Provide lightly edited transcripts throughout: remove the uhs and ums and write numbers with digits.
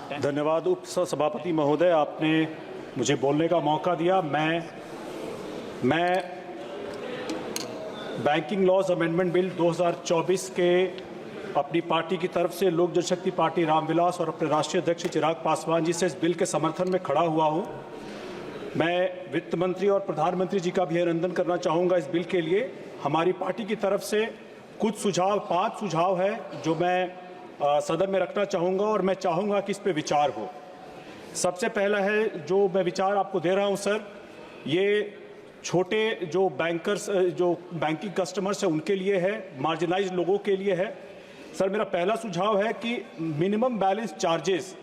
धन्यवाद उप सभापति महोदय, आपने मुझे बोलने का मौका दिया। मैं बैंकिंग लॉज अमेंडमेंट बिल 2024 के अपनी पार्टी की तरफ से लोक जनशक्ति पार्टी रामविलास और अपने राष्ट्रीय अध्यक्ष चिराग पासवान जी से इस बिल के समर्थन में खड़ा हुआ हूं। मैं वित्त मंत्री और प्रधानमंत्री जी का भी अभिनंदन करना चाहूँगा इस बिल के लिए। हमारी पार्टी की तरफ से कुछ सुझाव, 5 सुझाव है जो मैं सदन में रखना चाहूँगा और मैं चाहूँगा कि इस पे विचार हो। सबसे पहला है जो मैं विचार आपको दे रहा हूँ सर, ये छोटे जो बैंकर्स, जो बैंकिंग कस्टमर्स हैं उनके लिए है, मार्जिनलाइज्ड लोगों के लिए है। सर मेरा पहला सुझाव है कि मिनिमम बैलेंस चार्जेस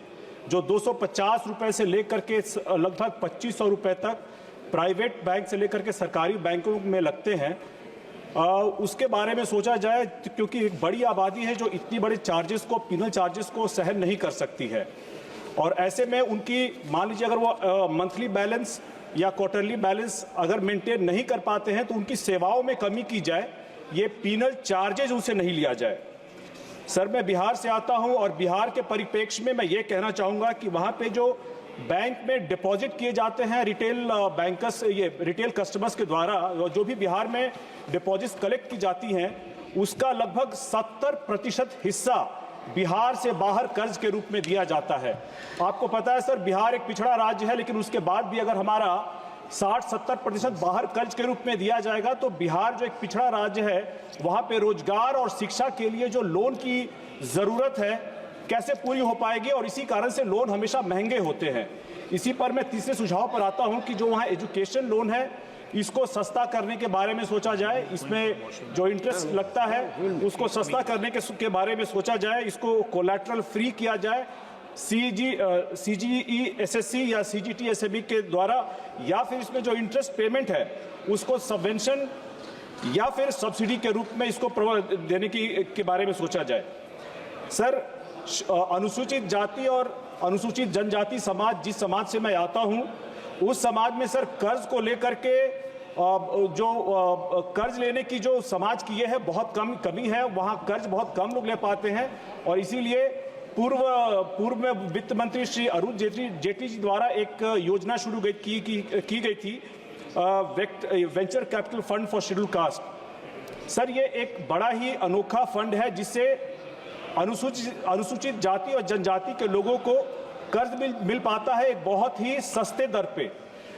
जो 250 रुपये से लेकर के लगभग 2500 रुपये तक प्राइवेट बैंक से लेकर के सरकारी बैंकों में लगते हैं, उसके बारे में सोचा जाए, क्योंकि एक बड़ी आबादी है जो इतनी बड़े चार्जेस को, पिनल चार्जेस को सहन नहीं कर सकती है। और ऐसे में उनकी, मान लीजिए अगर वो मंथली बैलेंस या क्वार्टरली बैलेंस अगर मेंटेन नहीं कर पाते हैं तो उनकी सेवाओं में कमी की जाए, ये पिनल चार्जेज उनसे नहीं लिया जाए। सर मैं बिहार से आता हूं और बिहार के परिप्रेक्ष्य में मैं ये कहना चाहूँगा कि वहाँ पे जो बैंक में डिपॉजिट किए जाते हैं रिटेल बैंकर्स, ये रिटेल कस्टमर्स के द्वारा जो भी बिहार में डिपॉजिट्स कलेक्ट की जाती हैं, उसका लगभग 70% हिस्सा बिहार से बाहर कर्ज के रूप में दिया जाता है। आपको पता है सर, बिहार एक पिछड़ा राज्य है, लेकिन उसके बाद भी अगर हमारा 60-70% बाहर कर्ज के रूप में दिया जाएगा तो बिहार जो एक पिछड़ा राज्य है, वहाँ पे रोजगार और शिक्षा के लिए जो लोन की ज़रूरत है कैसे पूरी हो पाएगी, और इसी कारण से लोन हमेशा महंगे होते हैं। इसी पर मैं तीसरे सुझाव पर आता हूं कि जो वहाँ एजुकेशन लोन है इसको सस्ता करने के बारे में सोचा जाए। इसमें जो इंटरेस्ट लगता है उसको सस्ता करने के बारे में सोचा जाए। इसको कोलैटरल फ्री किया जाए CGESSC या CGTSSB के द्वारा, या फिर इसमें जो इंटरेस्ट पेमेंट है उसको सबवेंशन या फिर सब्सिडी के रूप में इसको देने के बारे में सोचा जाए। सर अनुसूचित जाति और अनुसूचित जनजाति समाज, जिस समाज से मैं आता हूं, उस समाज में सर कर्ज को लेकर के जो कर्ज लेने की जो समाज की ये है बहुत कमी है, वहां कर्ज बहुत कम लोग ले पाते हैं। और इसीलिए पूर्व में वित्त मंत्री श्री अरुण जेटली जी द्वारा एक योजना शुरू की गई थी, venture capital fund for scheduled caste. Sir ये एक बड़ा ही अनोखा फंड है जिससे अनुसूचित जाति और जनजाति के लोगों को कर्ज मिल पाता है एक बहुत ही सस्ते दर पे।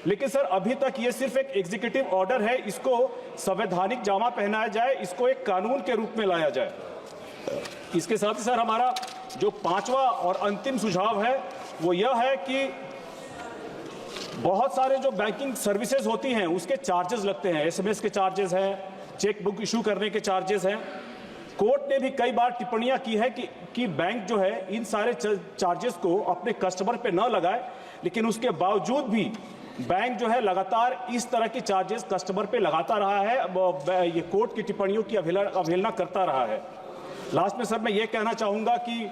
लेकिन सर अभी तक ये सिर्फ एक एग्जीक्यूटिव ऑर्डर है, इसको संवैधानिक जामा पहनाया जाए, इसको एक कानून के रूप में लाया जाए। इसके साथ ही सर हमारा जो 5वां और अंतिम सुझाव है वो यह है कि बहुत सारे जो बैंकिंग सर्विसेज होती हैं उसके चार्जेस लगते हैं, SMS के चार्जेस हैं, चेक बुक इशू करने के चार्जेस हैं। कोर्ट ने भी कई बार टिप्पणियां की है कि बैंक जो है इन सारे चार्जेस को अपने कस्टमर पे न लगाए, लेकिन उसके बावजूद भी बैंक जो है लगातार इस तरह की चार्जेस कस्टमर पे लगाता रहा है, ये कोर्ट की टिप्पणियों की अवहेलना करता रहा है। लास्ट में सर मैं ये कहना चाहूँगा कि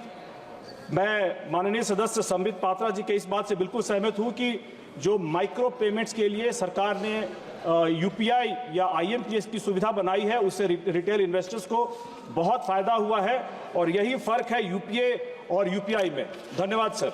मैं माननीय सदस्य संबित पात्रा जी के इस बात से बिल्कुल सहमत हूँ कि जो माइक्रो पेमेंट्स के लिए सरकार ने UPI या IMPS की सुविधा बनाई है, उससे रिटेल इन्वेस्टर्स को बहुत फायदा हुआ है, और यही फर्क है UPA और UPI में। धन्यवाद सर।